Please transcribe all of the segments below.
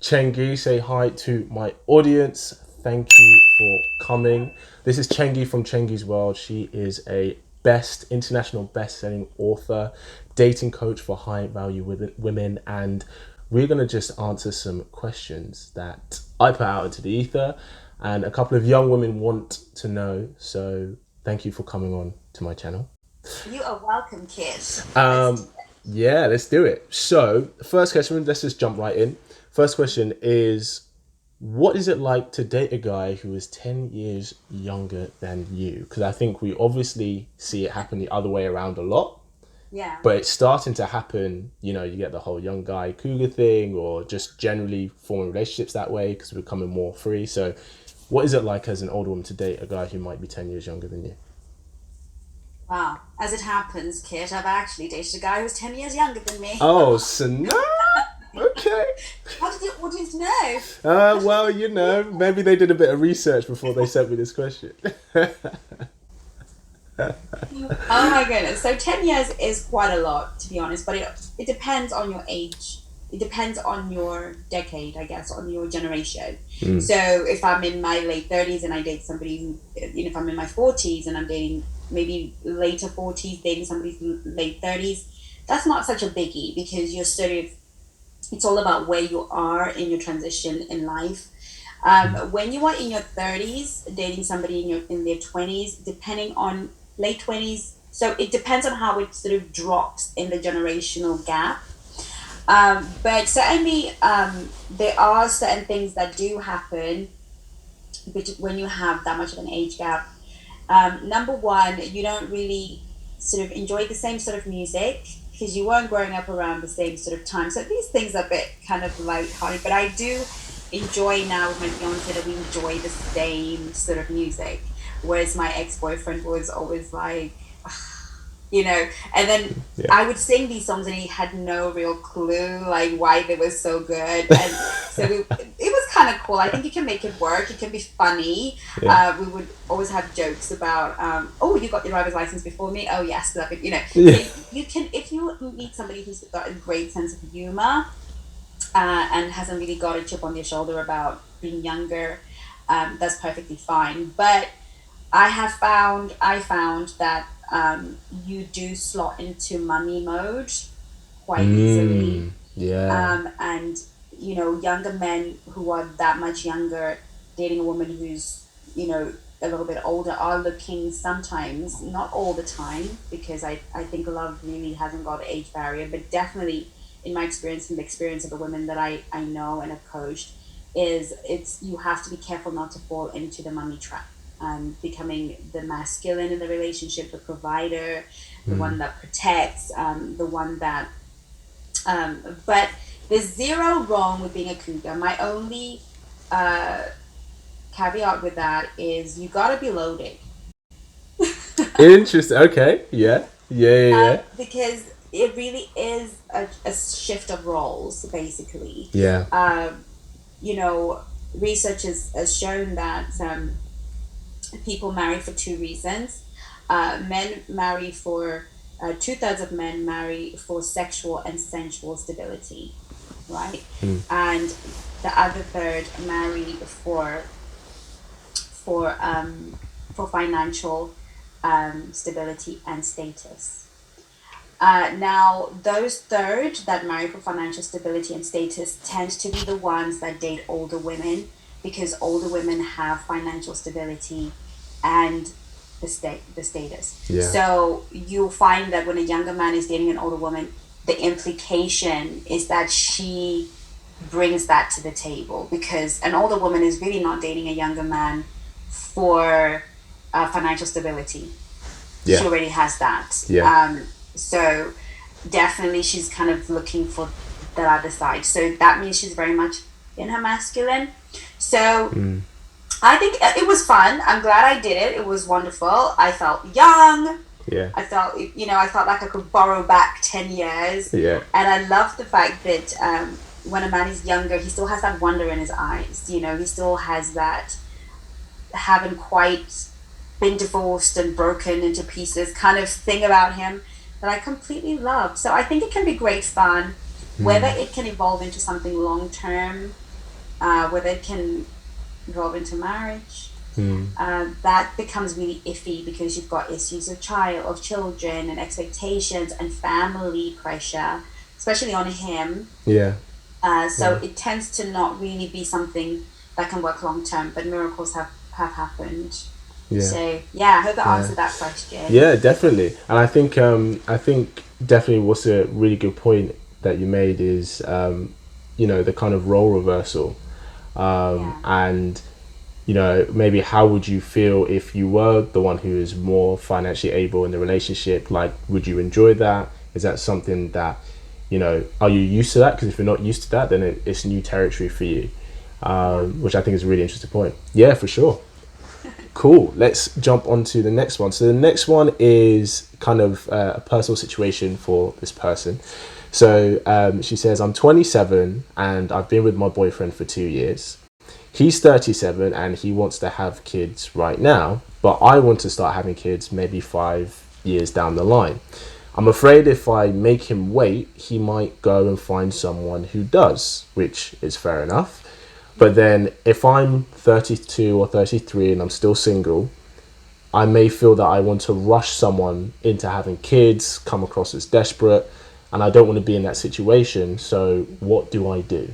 Chengi, say hi to my audience. Thank you for coming. This is Chengi from Chengi's World. She is a international best-selling author, dating coach for high value women, and we're gonna just answer some questions that I put out into the ether, and a couple of young women want to know. So thank you for coming on to my channel. You are welcome, kid. Um, yeah, let's do it. So, first question, let's just jump right in. First question is, what is it like to date a guy who is 10 years younger than you? Because I think we obviously see it happen the other way around a lot, Yeah. but it's starting to happen. You get the whole young guy cougar thing, or just generally forming relationships that way because we're becoming more free. So, what is it like as an older woman to date a guy who might be 10 years younger than you? Wow. As it happens, kid, I've actually dated a guy who's 10 years younger than me. Oh, snap! Okay. How did you, what did you know? Well, maybe they did a bit of research before they sent me this question. Oh my goodness. So 10 years is quite a lot, to be honest, but it depends on your age. It depends on your decade, I guess, on your generation. So if I'm in my late 30s and I date somebody who, if I'm in my 40s and I'm dating maybe later 40s, dating somebody late 30s, that's not such a biggie because you're sort of, it's all about where you are in your transition in life. When you are in your 30s, dating somebody in their 20s, depending on late 20s, so it depends on how it sort of drops in the generational gap. But certainly, there are certain things that do happen when you have that much of an age gap. Number one, you don't really sort of enjoy the same sort of music because you weren't growing up around the same sort of time. So these things are a bit kind of lighthearted, but I do enjoy now with my fiance that we enjoy the same sort of music. Whereas my ex-boyfriend was always like, and then Yeah. I would sing these songs and he had no real clue like why they were so good. And so it was kind of cool. I think you can make it work. It can be funny. Yeah. We would always have jokes about, oh, you got your driver's license before me. Oh, yes. So Yeah. you can, if you meet somebody who's got a great sense of humor and hasn't really got a chip on their shoulder about being younger, that's perfectly fine. But I found that you do slot into mummy mode quite easily. Yeah. And, younger men who are that much younger, dating a woman who's, a little bit older, are looking sometimes, not all the time, because I think love really hasn't got an age barrier, but definitely in my experience and the experience of the women that I know and have coached, you have to be careful not to fall into the mummy trap, becoming the masculine in the relationship, the provider, the one that protects, the one that. But there's zero wrong with being a cougar. My only uh, caveat with that is you gotta be loaded. Interesting. Okay. Yeah. Yeah. Yeah. Because it really is a shift of roles, basically. Yeah. Um, you know, research has shown that people marry for two reasons. Men marry for two-thirds of men marry for sexual and sensual stability, right? And the other third marry for for financial stability and status. Now, those third that marry for financial stability and status tend to be the ones that date older women because older women have financial stability and the status. Yeah. So you'll find that when a younger man is dating an older woman, the implication is that she brings that to the table because an older woman is really not dating a younger man for financial stability. She Yeah. already has that. Yeah. So definitely she's kind of looking for the other side. So that means she's very much in her masculine. So I think it was fun. I'm glad I did it. It was wonderful. I felt young. Yeah. I felt like I could borrow back 10 years. Yeah. And I love the fact that when a man is younger, he still has that wonder in his eyes. He still has that haven't quite been divorced and broken into pieces kind of thing about him that I completely love. So I think it can be great fun. Whether it can evolve into something long term, whether it can evolve into marriage. Mm. That becomes really iffy because you've got issues of children and expectations and family pressure, especially on him. Yeah. So Yeah. it tends to not really be something that can work long term, but miracles have happened. Yeah. So yeah, I hope that Yeah. answered that question. Yeah, definitely. And I think definitely what's a really good point that you made is the kind of role reversal. Yeah. And maybe how would you feel if you were the one who is more financially able in the relationship? Like, would you enjoy that? Is that something that, are you used to that? Because if you're not used to that, then it's new territory for you, Yeah. which I think is a really interesting point. Yeah, for sure. Cool. Let's jump on to the next one. So the next one is kind of a personal situation for this person. So she says, I'm 27 and I've been with my boyfriend for 2 years. He's 37 and he wants to have kids right now, but I want to start having kids maybe 5 years down the line. I'm afraid if I make him wait, he might go and find someone who does, which is fair enough. But then if I'm 32 or 33 and I'm still single, I may feel that I want to rush someone into having kids, come across as desperate, and I don't want to be in that situation. So what do I do?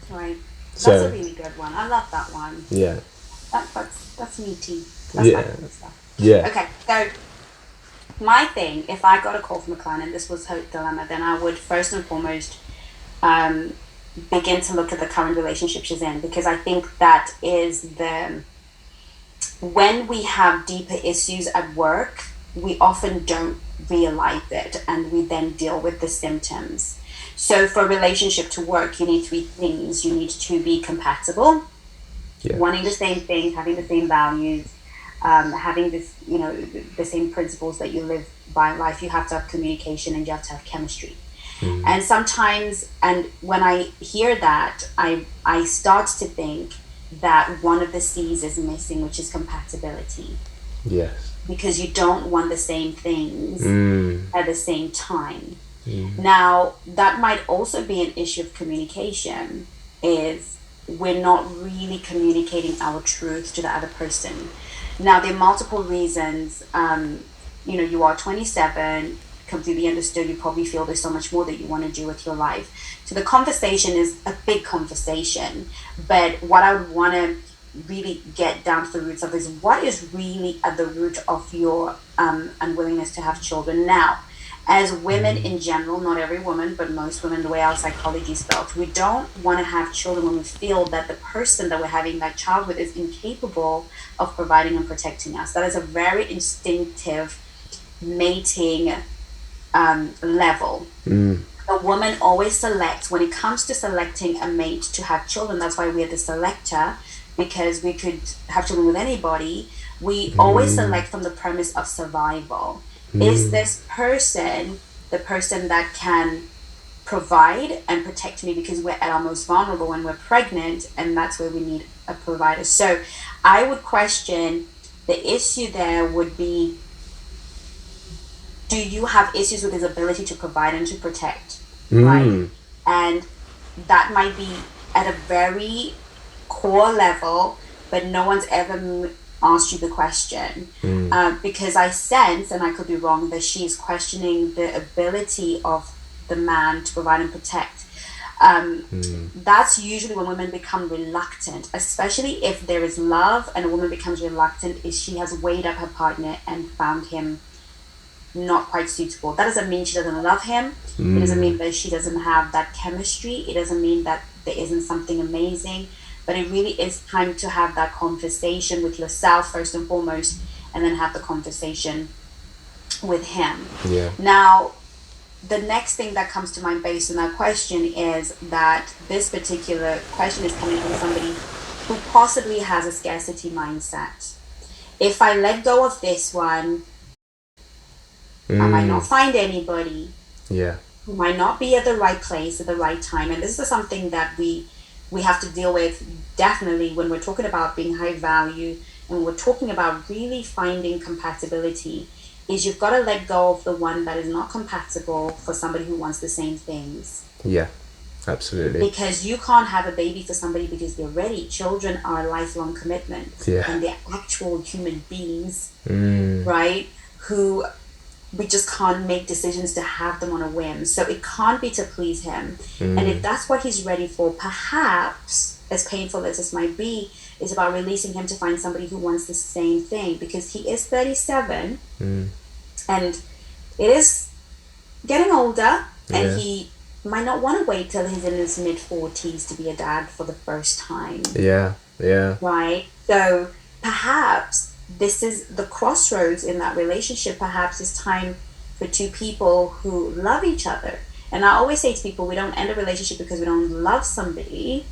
Right. That's a So, really good one. I love that one. yeah, That's meaty. That's my yeah, kind of stuff. yeah, Okay, so my thing, if I got a call from a client and this was her dilemma, then I would first and foremost um, begin to look at the current relationship she's in, because I think that is the when we have deeper issues at work, we often don't realize it and we then deal with the symptoms. So for a relationship to work, you need three things. You need to be compatible, yeah, wanting the same things, having the same values, having the same principles that you live by in life. You have to have communication and you have to have chemistry. And sometimes, and when I hear that, I start to think that one of the C's is missing, which is compatibility, yes, because you don't want the same things at the same time. mm, Now, that might also be an issue of communication, is we're not really communicating our truth to the other person. Now, there are multiple reasons. You are 27, completely understood. You probably feel there's so much more that you want to do with your life. So the conversation is a big conversation. But what I would want to really get down to the roots of is what is really at the root of your unwillingness to have children now. As women in general, not every woman, but most women, the way our psychology is built, we don't want to have children when we feel that the person that we're having that child with is incapable of providing and protecting us. That is a very instinctive mating level. A woman always selects, when it comes to selecting a mate to have children, that's why we're the selector, because we could have children with anybody. We always select from the premise of survival. Is this person the person that can provide and protect me, because we're at our most vulnerable when we're pregnant, and that's where we need a provider. So I would question, the issue there would be, do you have issues with his ability to provide and to protect, right? And that might be at a very core level, but no one's ever asked you the question, because I sense, and I could be wrong, that she's questioning the ability of the man to provide and protect. That's usually when women become reluctant, especially if there is love and a woman becomes reluctant, is she has weighed up her partner and found him not quite suitable. That doesn't mean she doesn't love him. It doesn't mean that she doesn't have that chemistry. It doesn't mean that there isn't something amazing. But it really is time to have that conversation with yourself first and foremost, and then have the conversation with him. yeah, Now, the next thing that comes to mind based on that question is that this particular question is coming from somebody who possibly has a scarcity mindset. If I let go of this one, I might not find anybody, yeah, who might not be at the right place at the right time. And this is something that we have to deal with definitely when we're talking about being high value, and we're talking about really finding compatibility, is you've got to let go of the one that is not compatible for somebody who wants the same things. yeah. Absolutely. Because you can't have a baby for somebody because they're ready. Children are a lifelong commitment, Yeah. and they're actual human beings, Mm. right? Who we just can't make decisions to have them on a whim. So it can't be to please him. And if Mm. that's what he's ready for, perhaps, as painful as this might be, it's about releasing him to find somebody who wants the same thing, because he is 37 Mm. and it is getting older, and Yeah. he might not want to wait till he's in his mid 40s to be a dad for the first time, Yeah. Yeah. right? So perhaps this is the crossroads in that relationship. Perhaps it's time for two people who love each other. And I always say to people, we don't end a relationship because we don't love somebody.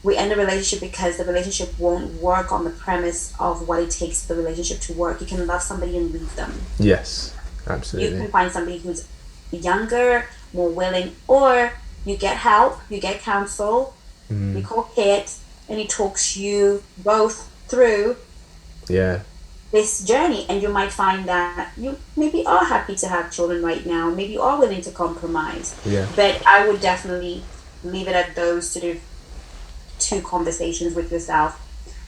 We end a relationship because the relationship won't work on the premise of what it takes for the relationship to work. You can love somebody and leave them. Yes. You Absolutely. can find somebody who's younger, more willing, or you get help, you get counsel, you Mm. call Kit, and he talks you both through Yeah. this journey. And you might find that you maybe are happy to have children right now, maybe you are willing to compromise. Yeah. But I would definitely leave it at those sort of two conversations with yourself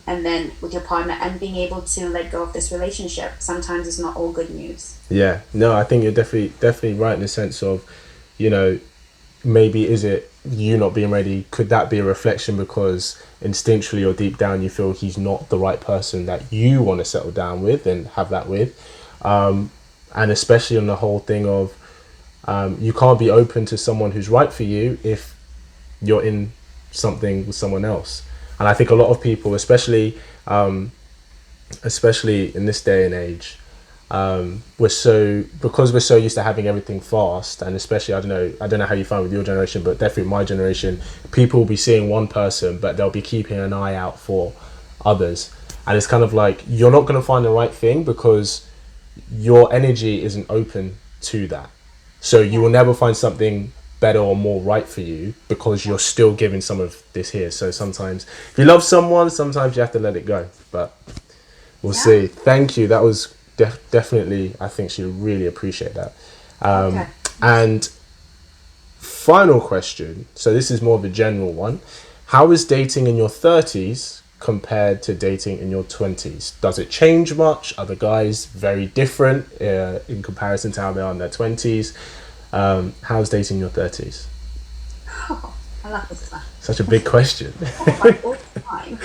and then with your partner, and being able to let go of this relationship. Sometimes it's not all good news. Yeah. No, I think you're definitely right in the sense of, you know, maybe is it you not being ready? Could that be a reflection because instinctually or deep down you feel he's not the right person that you want to settle down with and have that with? And especially on the whole thing of you can't be open to someone who's right for you if you're in something with someone else. And I think a lot of people, especially in this day and age, we're so used to having everything fast, and especially I don't know how you find with your generation, but definitely my generation, people will be seeing one person but they'll be keeping an eye out for others, and it's kind of like you're not going to find the right thing because your energy isn't open to that, so you Yeah. will never find something better or more right for you because Yeah. you're still giving some of this here. So sometimes if you love someone, sometimes you have to let it go, but we'll Yeah. see. Thank you. That was definitely, I think she'll really appreciate that. Okay. And final question. So this is more of a general one. How is dating in your 30s compared to dating in your 20s? Does it change much? Are the guys very different in comparison to how they are in their 20s? How's dating in your 30s? Oh, I love this one. Such a big question. Talk about all the time.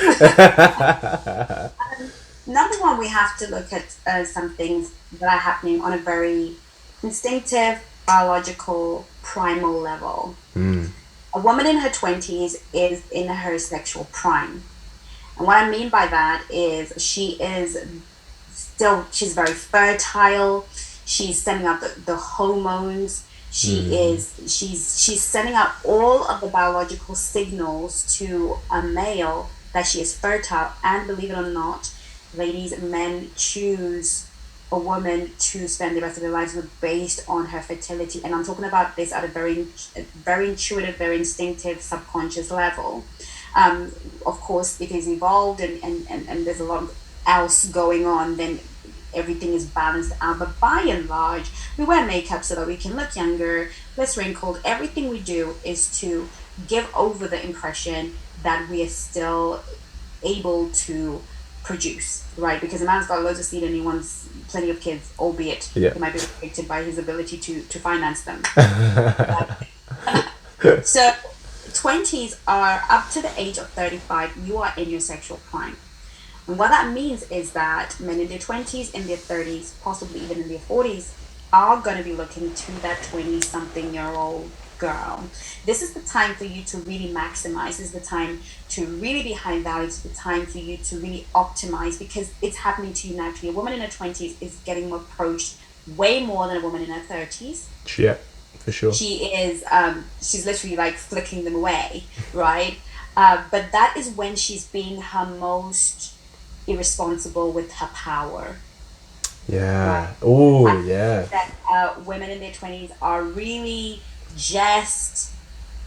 Number one, we have to look at some things that are happening on a very instinctive, biological, primal level. A woman in her 20s is in her sexual prime. And what I mean by that is she's very fertile. She's sending out the hormones. She's sending out all of the biological signals to a male that she is fertile. And believe it or not, ladies, men choose a woman to spend the rest of their lives with based on her fertility. And I'm talking about this at a very intuitive, very instinctive, subconscious level. Um, of course, it is evolved, and there's a lot else going on, then everything is balanced out. But by and large, we wear makeup so that we can look younger, less wrinkled. Everything we do is to give over the impression that we are still able to produce, right? Because a man's got loads of seed and he wants plenty of kids, albeit Yeah. he might be restricted by his ability to finance them. So 20s are up to the age of 35, you are in your sexual prime. And what that means is that men in their 20s, in their 30s, possibly even in their 40s, are going to be looking to that 20 something year old girl. This is the time for you to really maximize. This is the time to really be high value. It's the time for you to really optimize, because it's happening to you naturally. A woman in her 20s is getting approached way more than a woman in her 30s. Yeah, for sure. She's literally like flicking them away, right? But that is when she's being her most irresponsible with her power, right? Yeah. Oh, I yeah. think that women in their 20s are really just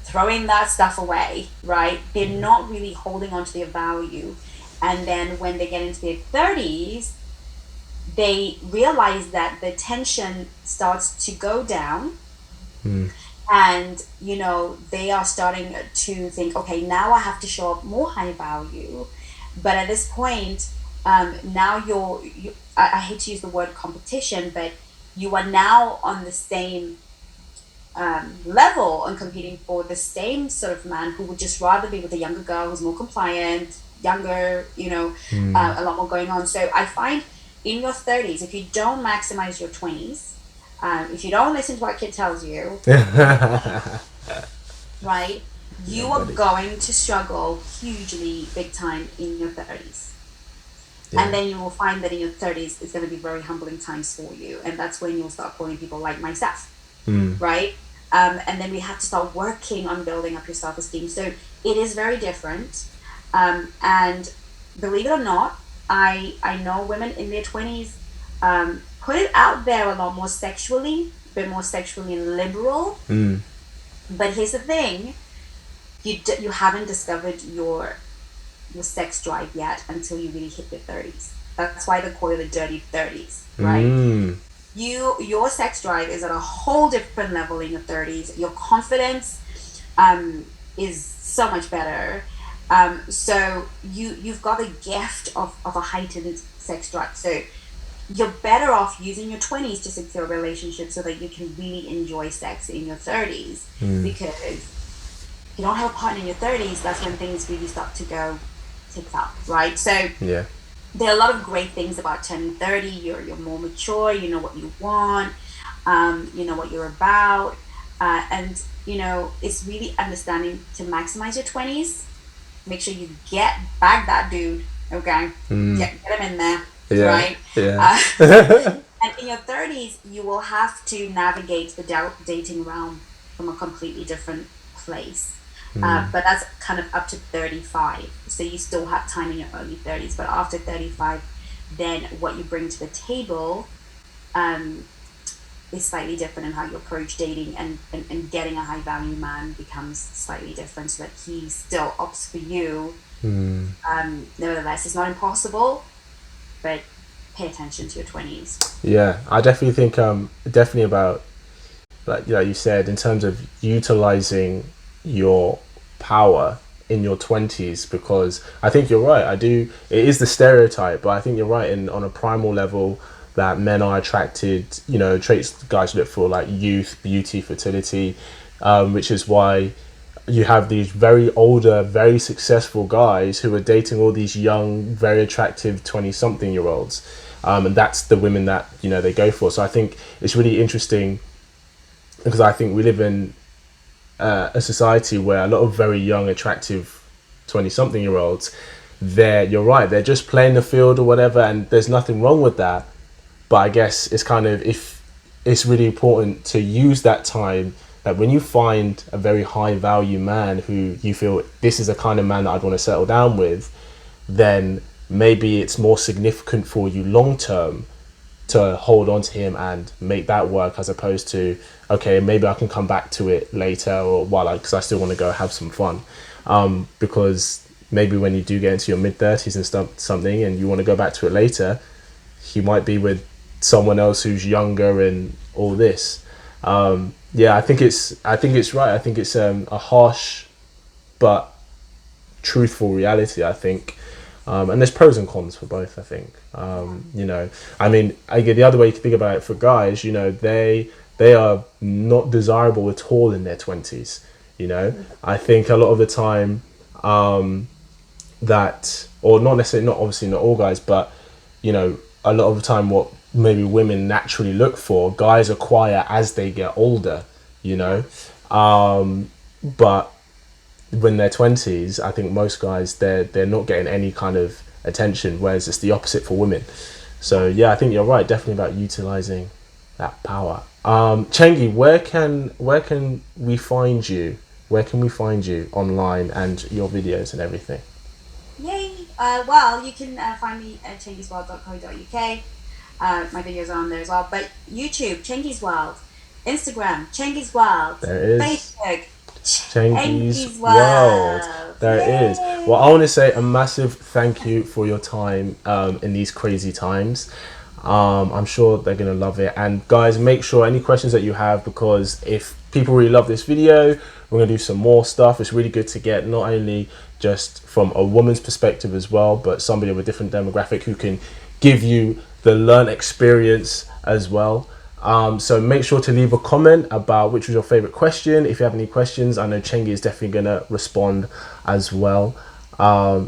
throwing that stuff away, right? They're not really holding on to their value. And then when they get into their 30s, they realize that the tension starts to go down, And they are starting to think, okay, now I have to show up more high value. But at this point, now I hate to use the word competition, but you are now on the same level and competing for the same sort of man who would just rather be with a younger girl who's more compliant, younger, a lot more going on. So I find in your 30s, if you don't maximize your 20s, if you don't listen to what kid tells you, right, you are going to struggle hugely big time in your 30s. Yeah. And then you will find that in your 30s, it's going to be very humbling times for you. And that's when you'll start calling people like myself, right? And then we have to start working on building up your self-esteem. So it is very different. And believe it or not, I know women in their 20s put it out there a lot more sexually, a bit more sexually liberal. But here's the thing, you haven't discovered your sex drive yet until you really hit your 30s. That's why they call it the dirty 30s, right? Your sex drive is at a whole different level in your 30s. Your confidence is so much better. So you've got the gift of a heightened sex drive. So you're better off using your 20s to secure a relationship so that you can really enjoy sex in your 30s. Because if you don't have a partner in your 30s, that's when things really start to go tits up, right? So yeah, there are a lot of great things about turning 30. You're more mature, you know what you want, you know what you're about, and it's really understanding to maximize your 20s. Make sure you bag that dude, okay? Get him in there, right? Yeah. And in your 30s, you will have to navigate the dating realm from a completely different place. But that's kind of up to 35. So you still have time in your early 30s. But after 35, then what you bring to the table is slightly different in how you approach dating, and getting a high value man becomes slightly different so that he still opts for you. Nevertheless, it's not impossible, but pay attention to your 20s. Yeah, I definitely think definitely about, like you said, in terms of utilizing your power in your 20s, because I think you're right. It is the stereotype, but I think you're right on a primal level that men are attracted, traits guys look for, like youth, beauty, fertility, which is why you have these very older, very successful guys who are dating all these young, very attractive 20-something-year-olds. And that's the women that, they go for. So I think it's really interesting, because I think we live in a society where a lot of very young, attractive 20-something-year-olds, you're right, they're just playing the field or whatever, and there's nothing wrong with that. But I guess it's kind of, if it's really important to use that time, that when you find a very high value man who you feel, this is the kind of man that I'd want to settle down with, then maybe it's more significant for you long term to hold on to him and make that work, as opposed to, okay, maybe I can come back to it later, or because I still want to go have some fun. Because maybe when you do get into your mid-30s and something and you want to go back to it later, he might be with someone else who's younger and all this. I think it's right. I think it's a harsh but truthful reality, I think. And there's pros and cons for both, I think. I mean, I get the other way to think about it for guys, they are not desirable at all in their 20s. I think a lot of the time that, or not necessarily, not obviously not all guys, but a lot of the time what maybe women naturally look for, guys acquire as they get older, but when they're 20s, I think most guys, they're not getting any kind of attention, whereas it's the opposite for women. So yeah, I think you're right, definitely about utilizing that power. Chengi, where can we find you? Where can we find you online and your videos and everything? Yay! Well, you can find me at chengisworld.co.uk. My videos are on there as well. But YouTube, Chengi's World. Instagram, Chengi's World. There it is. Facebook, Chengi's World. There it is. Well, I want to say a massive thank you for your time in these crazy times. I'm sure they're going to love it. And guys, make sure any questions that you have, because if people really love this video. We're gonna do some more stuff. It's really good to get not only just from a woman's perspective as well, but somebody of a different demographic who can give you the learn experience as well. So make sure to leave a comment about which was your favorite question. If you have any questions, I know Chengi is definitely gonna respond as well.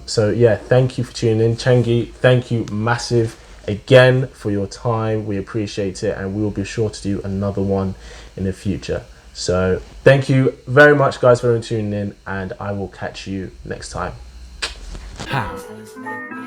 So yeah, thank you for tuning in. Chengi, thank you massive again for your time. We appreciate it, and we will be sure to do another one in the future. So thank you very much, guys, for tuning in, and I will catch you next time. How?